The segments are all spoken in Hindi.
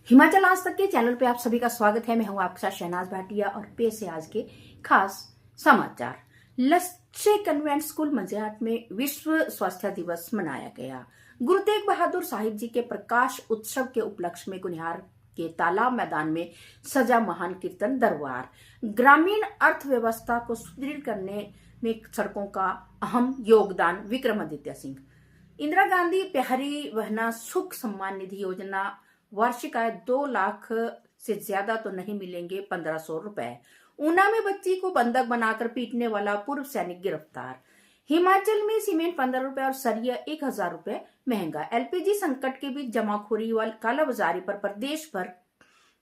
हिमाचल आज तक के चैनल पे आप सभी का स्वागत है। मैं हूं आपके साथ शहनाज भाटिया और पेश है आज के खास समाचार। लक्ष्य कन्वेंट स्कूल मंजियाट में विश्व स्वास्थ्य दिवस मनाया गया। गुरु तेग बहादुर साहिब जी के प्रकाश उत्सव के उपलक्ष्य में कुनिहार के तालाब मैदान में सजा महान कीर्तन दरबार। ग्रामीण अर्थव्यवस्था को सुदृढ़ करने में सड़कों का अहम योगदान। विक्रमादित्य सिंह। इंदिरा गांधी प्यारी बहना सुख सम्मान निधि योजना वार्षिक आय 2 लाख से ज्यादा तो नहीं मिलेंगे 1500 रुपए। ऊना में बच्ची को बंधक बनाकर पीटने वाला पूर्व सैनिक गिरफ्तार। हिमाचल में सीमेंट 15 रुपए और सरिया 1000 रुपए महंगा। एलपीजी संकट के बीच जमाखोरी व कालाबाजारी पर प्रदेश भर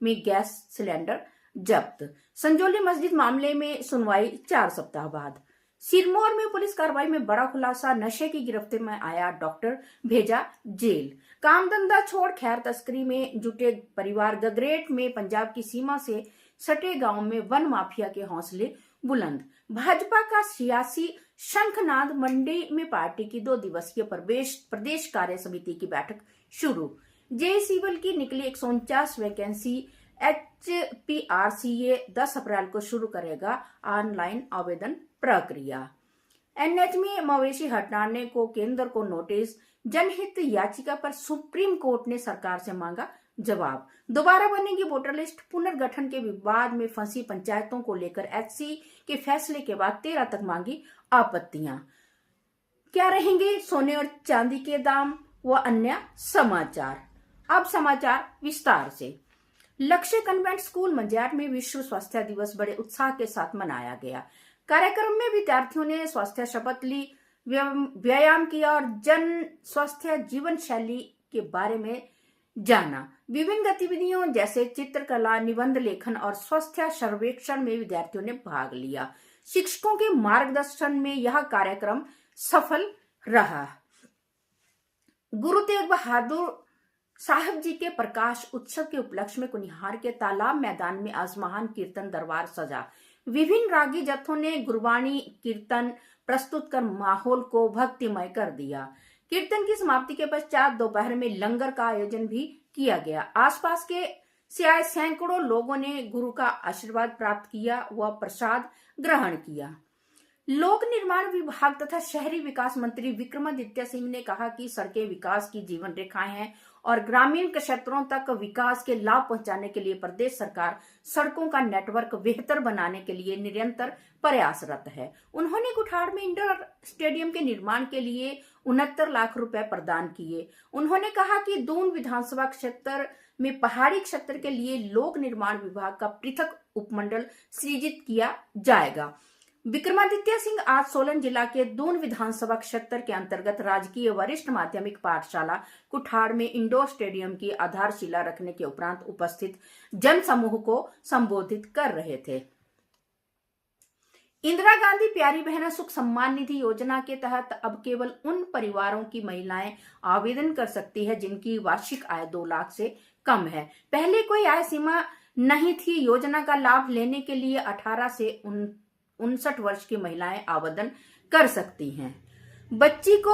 में गैस सिलेंडर जब्त। संजौली मस्जिद मामले में सुनवाई 4 सप्ताह बाद। सिरमौर में पुलिस कार्रवाई में बड़ा खुलासा। नशे की गिरफ्त में आया डॉक्टर, भेजा जेल। काम धंधा छोड़ खैर तस्करी में जुटे परिवार। गगरेट में पंजाब की सीमा से सटे गांव में वन माफिया के हौसले बुलंद। भाजपा का सियासी शंखनाद। मंडी में पार्टी की 2 दिवसीय प्रदेश कार्य समिति की बैठक शुरू। जेई सिविल की निकली 149 वैकेंसी। HPRCA 10 अप्रैल को शुरू करेगा ऑनलाइन आवेदन प्रक्रिया। एनएच में मवेशी हटाने को केंद्र को नोटिस। जनहित याचिका पर सुप्रीम कोर्ट ने सरकार से मांगा जवाब। दोबारा बनेगी वोटर लिस्ट। पुनर्गठन के विवाद में फंसी पंचायतों को लेकर HC के फैसले के बाद 13 तक मांगी आपत्तियां। क्या रहेंगे सोने और चांदी के दाम व अन्य समाचार। अब समाचार विस्तार से। लक्ष्य कन्वेंट स्कूल मंजियाट में विश्व स्वास्थ्य दिवस बड़े उत्साह के साथ मनाया गया। कार्यक्रम में विद्यार्थियों ने स्वास्थ्य शपथ ली, व्यायाम किया और जन स्वास्थ्य जीवन शैली के बारे में जाना। विभिन्न गतिविधियों जैसे चित्रकला, निबंध लेखन और स्वास्थ्य सर्वेक्षण में विद्यार्थियों ने भाग लिया। शिक्षकों के मार्गदर्शन में यह कार्यक्रम सफल रहा। गुरु तेग बहादुर साहिब जी के प्रकाश उत्सव के उपलक्ष्य में कुनिहार के तालाब मैदान में आज महान कीर्तन दरबार सजा। विभिन्न रागी जत्थों ने गुरबाणी कीर्तन प्रस्तुत कर माहौल को भक्तिमय कर दिया। कीर्तन की समाप्ति के पश्चात दोपहर में लंगर का आयोजन भी किया गया। आसपास के से आए सैकड़ों लोगों ने गुरु का आशीर्वाद प्राप्त किया व प्रसाद ग्रहण किया। लोक निर्माण विभाग तथा शहरी विकास मंत्री विक्रमादित्य सिंह ने कहा कि सड़कें विकास की जीवन रेखाएं हैं और ग्रामीण क्षेत्रों तक विकास के लाभ पहुंचाने के लिए प्रदेश सरकार सड़कों का नेटवर्क बेहतर बनाने के लिए निरंतर प्रयासरत है। उन्होंने कुठाड़ में इंडोर स्टेडियम के निर्माण के लिए 69 लाख रुपए प्रदान किए। उन्होंने कहा कि दून विधानसभा क्षेत्र में पहाड़ी क्षेत्र के लिए लोक निर्माण विभाग का पृथक उपमंडल सृजित किया जाएगा। विक्रमादित्य सिंह आज सोलन जिला के दून विधानसभा क्षेत्र के अंतर्गत राजकीय वरिष्ठ माध्यमिक पाठशाला कुठाड़ में इंडोर स्टेडियम की आधारशिला रखने के उपरांत उपस्थित जन समूह को संबोधित कर रहे थे। इंदिरा गांधी प्यारी बहना सुख सम्मान निधि योजना के तहत अब केवल उन परिवारों की महिलाएं आवेदन कर सकती है जिनकी वार्षिक आय 2 लाख से कम है। पहले कोई आय सीमा नहीं थी। योजना का लाभ लेने के लिए 18 से 59 वर्ष की महिलाएं आवेदन कर सकती हैं। बच्ची को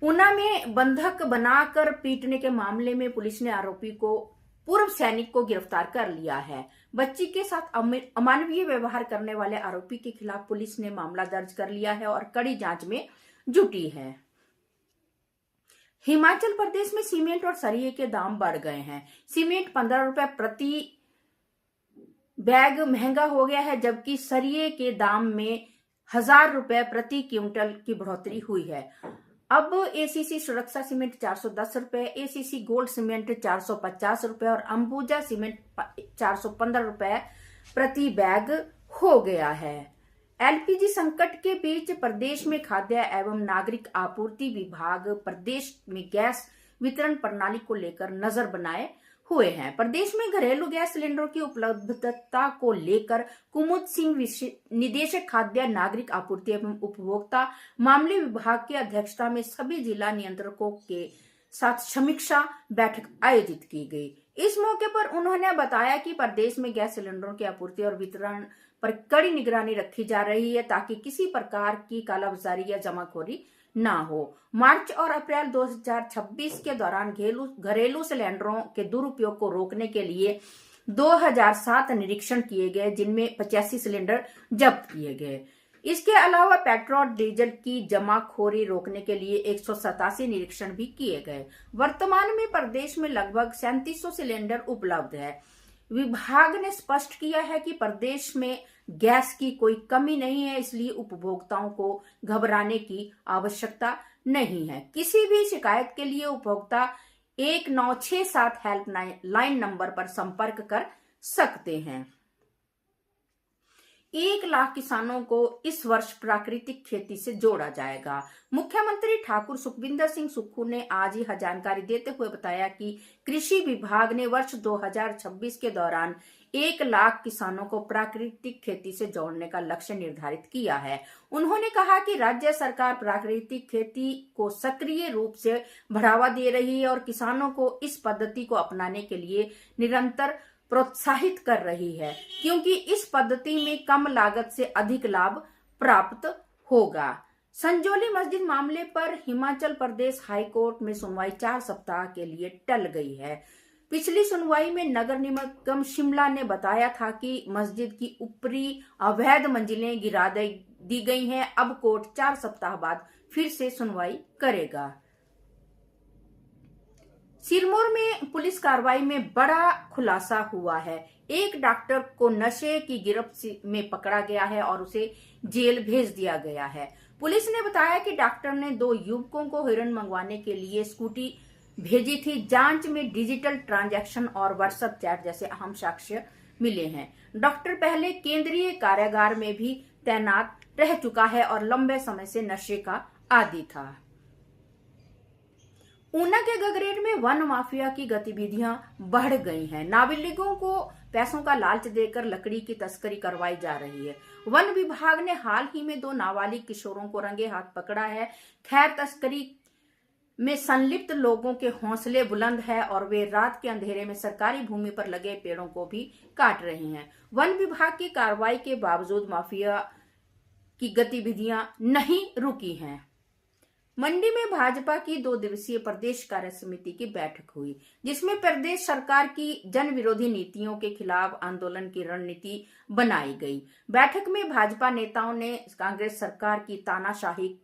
ऊना में बंधक बनाकर पीटने के मामले में पुलिस ने आरोपी को पूर्व सैनिक को गिरफ्तार कर लिया है। बच्ची के साथ अमानवीय व्यवहार करने वाले आरोपी के खिलाफ पुलिस ने मामला दर्ज कर लिया है और कड़ी जांच में जुटी है। हिमाचल प्रदेश में सीमेंट और सरिये के दाम बढ़ गए हैं। सीमेंट 15 रुपए प्रति बैग महंगा हो गया है, जबकि सरिये के दाम में 1000 रुपए प्रति क्विंटल की बढ़ोतरी हुई है। अब ACC सुरक्षा सीमेंट 410 रुपए, ACC गोल्ड सीमेंट 450 रुपए और अंबुजा सीमेंट 415 रुपए प्रति बैग हो गया है। LPG संकट के बीच प्रदेश में खाद्य एवं नागरिक आपूर्ति विभाग प्रदेश में गैस वितरण प्रणाली को लेकर नजर बनाए हुए हैं। प्रदेश में घरेलू गैस सिलेंडरों की उपलब्धता को लेकर कुमुद सिंह, निदेशक खाद्य नागरिक आपूर्ति एवं उपभोक्ता मामले विभाग की अध्यक्षता में सभी जिला नियंत्रकों के साथ समीक्षा बैठक आयोजित की गई। इस मौके पर उन्होंने बताया कि प्रदेश में गैस सिलेंडरों की आपूर्ति और वितरण पर कड़ी निगरानी रखी जा रही है ताकि किसी प्रकार की कालाबाजारी या जमाखोरी ना हो। मार्च और अप्रैल 2026 के दौरान घरेलू सिलेंडरों के दुरुपयोग को रोकने के लिए 2007 निरीक्षण किए गए, जिनमें 85 सिलेंडर जब्त किए गए। इसके अलावा पेट्रोल डीजल की जमाखोरी रोकने के लिए 187 निरीक्षण भी किए गए। वर्तमान में प्रदेश में लगभग 3700 सिलेंडर उपलब्ध है। विभाग ने स्पष्ट किया है कि प्रदेश में गैस की कोई कमी नहीं है, इसलिए उपभोक्ताओं को घबराने की आवश्यकता नहीं है। किसी भी शिकायत के लिए उपभोक्ता 1967 हेल्पलाइन नंबर पर संपर्क कर सकते हैं। 1 लाख किसानों को इस वर्ष प्राकृतिक खेती से जोड़ा जाएगा। मुख्यमंत्री ठाकुर सुखविंदर सिंह सुक्खू ने आज यह जानकारी देते हुए बताया कि कृषि विभाग ने वर्ष 2026 के दौरान 1 लाख किसानों को प्राकृतिक खेती से जोड़ने का लक्ष्य निर्धारित किया है। उन्होंने कहा कि राज्य सरकार प्राकृतिक खेती को सक्रिय रूप से बढ़ावा दे रही है और किसानों को इस पद्धति को अपनाने के लिए निरंतर प्रोत्साहित कर रही है, क्योंकि इस पद्धति में कम लागत से अधिक लाभ प्राप्त होगा। संजौली मस्जिद मामले पर हिमाचल प्रदेश हाई कोर्ट में सुनवाई 4 सप्ताह के लिए टल गई है। पिछली सुनवाई में नगर निगम शिमला ने बताया था कि मस्जिद की ऊपरी अवैध मंजिलें गिरा दी गई हैं। अब कोर्ट 4 सप्ताह बाद फिर से सुनवाई करेगा। सिरमौर में पुलिस कार्रवाई में बड़ा खुलासा हुआ है। एक डॉक्टर को नशे की गिरफ्त में पकड़ा गया है और उसे जेल भेज दिया गया है। पुलिस ने बताया कि डॉक्टर ने 2 युवकों को हेरोइन मंगवाने के लिए स्कूटी भेजी थी। जांच में डिजिटल ट्रांजैक्शन और व्हाट्सएप चैट जैसे अहम साक्ष्य मिले हैं। डॉक्टर पहले केंद्रीय कारागार में भी तैनात रह चुका है और लंबे समय से नशे का आदी था। ऊना के गगरेट में वन माफिया की गतिविधियां बढ़ गई हैं। नाबालिगों को पैसों का लालच देकर लकड़ी की तस्करी करवाई जा रही है। वन विभाग ने हाल ही में 2 नाबालिग किशोरों को रंगे हाथ पकड़ा है। खैर, तस्करी में संलिप्त लोगों के हौसले बुलंद है और वे रात के अंधेरे में सरकारी भूमि पर लगे पेड़ों को भी काट रहे हैं। वन विभाग की कार्रवाई के बावजूद माफिया की गतिविधियां नहीं रुकी हैं। मंडी में भाजपा की 2 दिवसीय प्रदेश कार्य समिति की बैठक हुई, जिसमें प्रदेश सरकार की जन विरोधी नीतियों के खिलाफ आंदोलन की रणनीति बनाई गई। बैठक में भाजपा नेताओं ने कांग्रेस सरकार की तानाशाही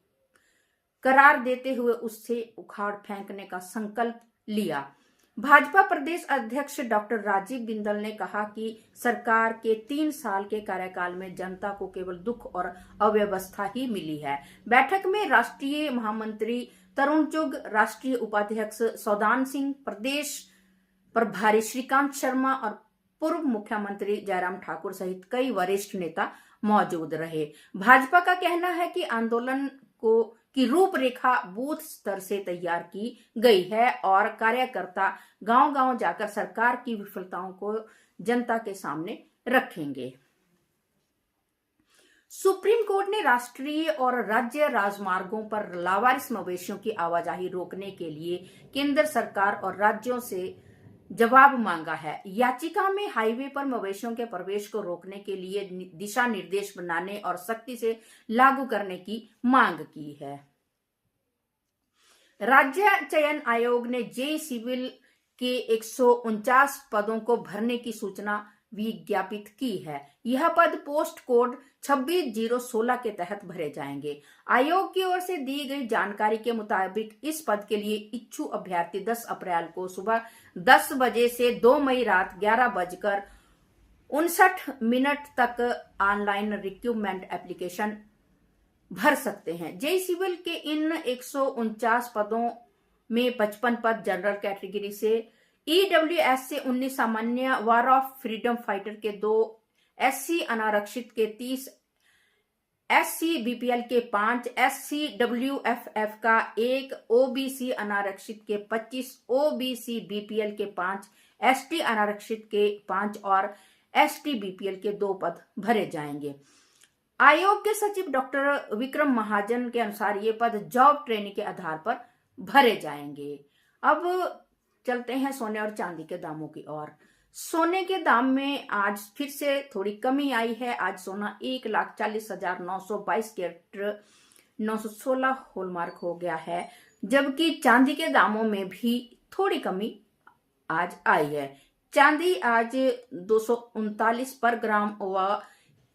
करार देते हुए उससे उखाड़ फेंकने का संकल्प लिया। भाजपा प्रदेश अध्यक्ष डॉक्टर राजीव बिंदल ने कहा कि सरकार के 3 साल के कार्यकाल में जनता को केवल दुख और अव्यवस्था ही मिली है। बैठक में राष्ट्रीय महामंत्री तरुण चुग, राष्ट्रीय उपाध्यक्ष सौदान सिंह, प्रदेश प्रभारी श्रीकांत शर्मा और पूर्व मुख्यमंत्री जयराम ठाकुर सहित कई वरिष्ठ नेता मौजूद रहे। भाजपा का कहना है कि आंदोलन की रूपरेखा बूथ स्तर से तैयार की गई है और कार्यकर्ता गांव-गांव जाकर सरकार की विफलताओं को जनता के सामने रखेंगे। सुप्रीम कोर्ट ने राष्ट्रीय और राज्य राजमार्गों पर लावारिस मवेशियों की आवाजाही रोकने के लिए केंद्र सरकार और राज्यों से जवाब मांगा है। याचिका में हाईवे पर मवेशियों के प्रवेश को रोकने के लिए दिशा निर्देश बनाने और सख्ती से लागू करने की मांग की है। राज्य चयन आयोग ने जेई सिविल के 149 पदों को भरने की सूचना विज्ञापित की है। यह पद पोस्ट कोड 26016 के तहत भरे जाएंगे। आयोग की ओर से दी गई जानकारी के मुताबिक इस पद के लिए इच्छुक अभ्यर्थी 10 अप्रैल को सुबह 10 बजे से 2 मई रात 11:59 तक ऑनलाइन रिक्रूटमेंट एप्लीकेशन भर सकते हैं। जेई सिविल के इन 149 पदों में 55 पद जनरल कैटेगरी से, ईडब्ल्यूएस से 19 सामान्य, वार ऑफ फ्रीडम फाइटर के 2, एससी अनारक्षित के 30, एससी बीपीएल के 5, एससी डब्ल्यूएफएफ का 1, ओबीसी अनारक्षित के 25, ओबीसी बीपीएल के 5, एसटी अनारक्षित के 5 और एसटी बीपीएल के 2 पद भरे जाएंगे। आयोग के सचिव डॉक्टर विक्रम महाजन के अनुसार ये पद जॉब ट्रेनिंग के आधार पर भरे जाएंगे। अब चलते हैं सोने और चांदी के दामों की ओर। सोने के दाम में आज फिर से थोड़ी कमी आई है। आज सोना 1,40,922 कैरेट 916 हॉलमार्क हो गया है, जबकि चांदी के दामों में भी थोड़ी कमी आज आई है। चांदी आज 239 पर ग्राम व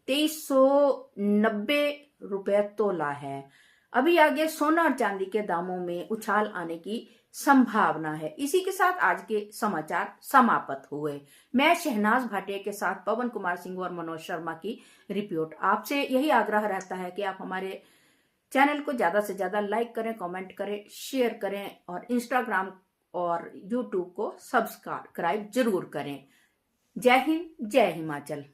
2390 रुपये तोला है। अभी आगे सोना और चांदी के दामों में उछाल आने की संभावना है। इसी के साथ आज के समाचार समाप्त हुए। मैं शहनाज भाटिया के साथ पवन कुमार सिंह और मनोज शर्मा की रिपोर्ट। आपसे यही आग्रह रहता है कि आप हमारे चैनल को ज्यादा से ज्यादा लाइक करें, कमेंट करें, शेयर करें और इंस्टाग्राम और यूट्यूब को सब्सक्राइब जरूर करें। जय हिंद, जय हिमाचल।